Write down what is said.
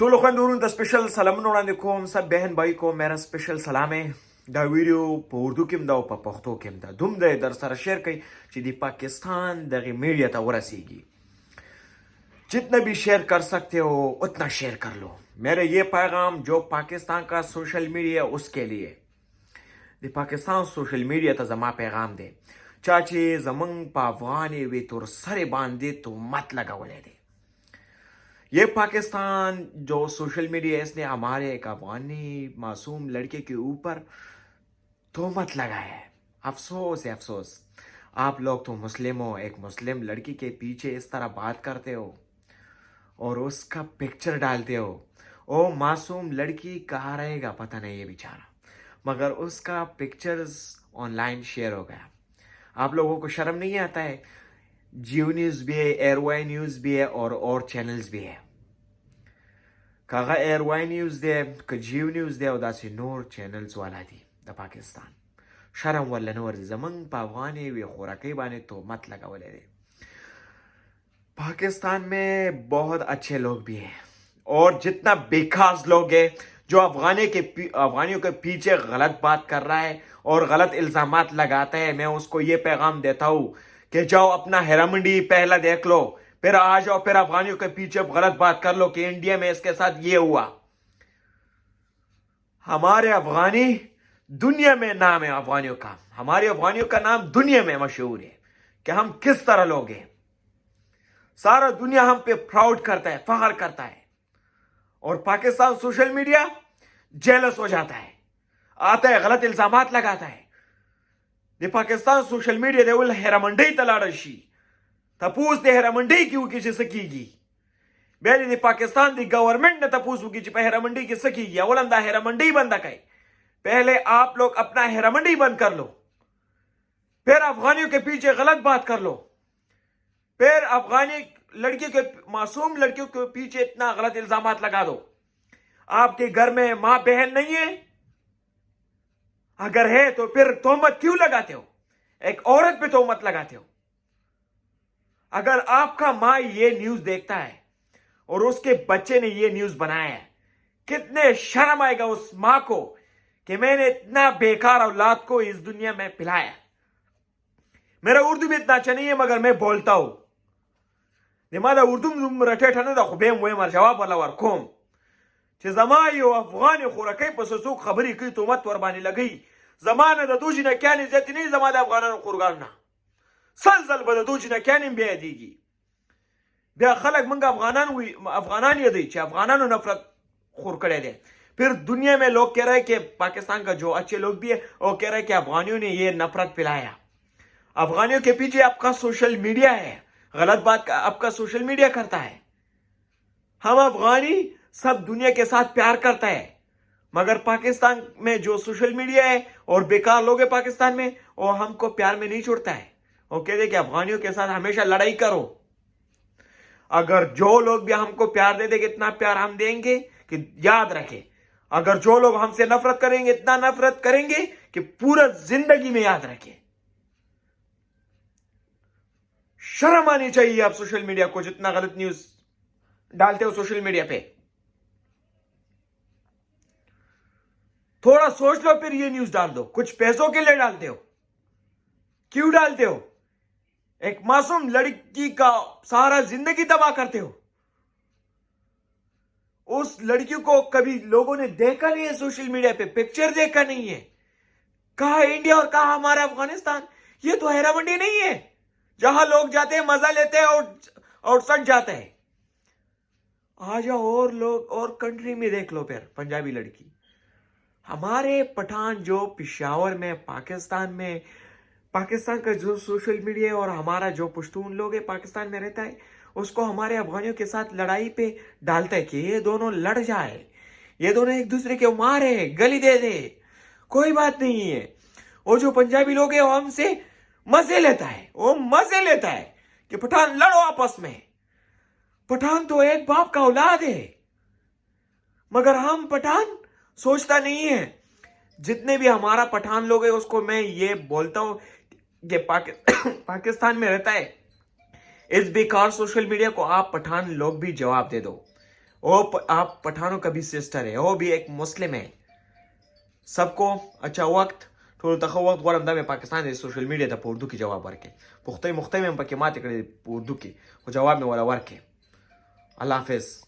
ټولو خویندورو ته سپیشل سلامونه وړاندې کوم. سب بهن بھائی کو میرا سپیشل سلام ہے. دا ویډیو په اردو کې هم ده او په پښتو کې هم ده. دوم دی در سره شیئر کړئ چې د پاکستان دغه میډیا ته ورسیږي. جتنا بھی شیئر کر سکتے ہو اتنا شیئر کر لو. میرا یہ پیغام جو پاکستان کا سوشل میڈیا اس کے لیے د پاکستان سوشل میډیا ته زما پیغام دی. چا چې زمونږ په افغاني وي تر سرې باندې تهمت لګولی دی. یہ پاکستان جو سوشل میڈیا اس نے ہمارے ایک افغانی معصوم لڑکے کے اوپر تہمت لگایا ہے. افسوس ہے افسوس. آپ لوگ تو مسلم ہو, ایک مسلم لڑکی کے پیچھے اس طرح بات کرتے ہو اور اس کا پکچر ڈالتے ہو. او معصوم لڑکی کہاں رہے گا پتہ نہیں یہ بیچارہ, مگر اس کا پکچرز آن لائن شیئر ہو گیا. آپ لوگوں کو شرم نہیں آتا ہے؟ جیو نیوز بھی ہے, ایئر وائی نیوز بھی ہے اور چینلز بھی ہے. کاغا ایئر وائی نیوز دے که جیو نیوز دے او داسې نور چینلز والا دی د پاکستان. شرم ولا نه ورځي زمونږ په افغاني وي خوراکۍ باندې تهمت لګولی دی. پاکستان میں بہت اچھے لوگ بھی ہیں اور جتنا بیکاز لوگ ہیں جو افغانیوں کے پیچھے غلط بات کر رہا ہے اور غلط الزامات لگاتا ہے, میں اس کو یہ پیغام دیتا ہوں کہ جاؤ اپنا ہیرا منڈی پہلا دیکھ لو, پھر آ جاؤ, پھر افغانیوں کے پیچھے غلط بات کر لو کہ انڈیا میں اس کے ساتھ یہ ہوا. ہمارے افغانی دنیا میں نام ہے افغانیوں کا, ہمارے افغانیوں کا نام دنیا میں مشہور ہے کہ ہم کس طرح لوگ ہیں. سارا دنیا ہم پہ پراؤڈ کرتا ہے, فخر کرتا ہے. اور پاکستان سوشل میڈیا جیلس ہو جاتا ہے, آتا ہے غلط الزامات لگاتا ہے. د پاکستان سوشل میډیا دی ول هیره منډۍ ته لاړ شي, تپوس د هیره منډۍ کې وکړي چې څه کېږي. بیا د پاکستان د گورنمنٹ نے تپوس وکړي چې په هیره منډۍ کې څه کېږي. اول هم دا هیره منډۍ بنده کړئ. پہلے آپ لوگ اپنا ہیرا منڈی بند کر لو, پھر افغانیوں کے پیچھے غلط بات کر لو, پھر افغانی لڑکیوں کے معصوم لڑکیوں کے پیچھے اتنا غلط الزامات لگا دو. آپ کے گھر میں ماں بہن نہیں ہے؟ اگر ہے تو پھر تہمت کیوں لگاتے ہو؟ ایک عورت پہ تہمت لگاتے ہو. اگر آپ کا ماں یہ نیوز دیکھتا ہے اور اس کے بچے نے یہ نیوز بنایا ہے, کتنے شرم آئے گا اس ماں کو کہ میں نے اتنا بیکار اولاد کو اس دنیا میں پلایا. میرا اردو بھی اتنا اچھا نہیں ہے مگر میں بولتا ہوں. ما دا اردو رټیټه نه ده خو بیا هم وایم جواب ولا ورکوم چې زما یو افغان خورکۍ په څوک خبرې کوي تهمت ور باندې لګوي. زما نه د دو جنکیانې زیاتې نه وي, زما د افغانانو خورګان نه سل ځل به د دو جنکیانې بیا یادېږي. بیا خلک موږ افغانان یادوي چې افغانانو نفرت خور کړی دی. پھر دنیا میں لوگ کہہ رہے ہیں کہ پاکستان کا جو اچھے لوگ بھی ہے وہ کہہ رہے ہیں کہ افغانیوں نے یہ نفرت پلایا. افغانیوں کے پیچھے آپ کا سوشل میڈیا ہے, غلط بات آپ کا سوشل میڈیا کرتا ہے. ہم افغانی سب دنیا کے ساتھ پیار کرتا ہے, مگر پاکستان میں جو سوشل میڈیا ہے اور بیکار لوگ ہیں پاکستان میں وہ ہم کو پیار میں نہیں چھوڑتا ہے. وہ کہتے ہیں کہ افغانیوں کے ساتھ ہمیشہ لڑائی کرو. اگر جو لوگ بھی ہم کو پیار دے دیں گے اتنا پیار ہم دیں گے کہ یاد رکھیں, اگر جو لوگ ہم سے نفرت کریں گے اتنا نفرت کریں گے کہ پورا زندگی میں یاد رکھیں. شرم آنی چاہیے آپ سوشل میڈیا کو جتنا غلط نیوز ڈالتے ہو سوشل میڈیا پہ. تھوڑا سوچ لو پھر یہ نیوز ڈال دو. کچھ پیسوں کے لیے ڈالتے ہو, کیوں ڈالتے ہو؟ ایک معصوم لڑکی کا سارا زندگی تباہ کرتے ہو. اس لڑکیوں کو کبھی لوگوں نے دیکھا نہیں ہے سوشل میڈیا پہ, پکچر دیکھا نہیں ہے. کہاں انڈیا اور کہاں ہمارا افغانستان؟ یہ تو ہیرا منڈی نہیں ہے جہاں لوگ جاتے ہیں مزہ لیتے ہیں اور سٹ جاتے ہیں. آ جاؤ اور لوگ اور کنٹری میں دیکھ لو. پھر پنجابی لڑکی, ہمارے پٹھان جو پشاور میں پاکستان کا جو سوشل میڈیا اور ہمارا جو پشتون لوگ ہے پاکستان میں رہتا ہے اس کو ہمارے افغانیوں کے ساتھ لڑائی پہ ڈالتا ہے کہ یہ دونوں لڑ جائے, یہ دونوں ایک دوسرے کے مارے, گلی دے دے, کوئی بات نہیں ہے. وہ جو پنجابی لوگ ہیں وہ ہم سے مزے لیتا ہے, وہ مزے لیتا ہے کہ پٹھان لڑو آپس میں. پٹھان تو ایک باپ کا اولاد ہے, مگر ہم پٹھان سوچتا نہیں ہے. جتنے بھی ہمارا پٹھان لوگ ہیں اس کو میں یہ بولتا ہوں کہ پاکستان میں رہتا ہے, اس بیکار سوشل میڈیا کو آپ پٹھان لوگ بھی جواب دے دو. آپ پٹھانوں کا بھی سسٹر ہے، وہ بھی ایک مسلم ہے. سب کو اچھا وقت ټول ته وخت غواړم. دا مې پاکستان د سوشل میډیا ته په اردو کې جواب ورکړي. پښتۍ مې هم پکې ماتې کړې په اردو کې، خو جواب مې ولا ورکړي. الله حافظ.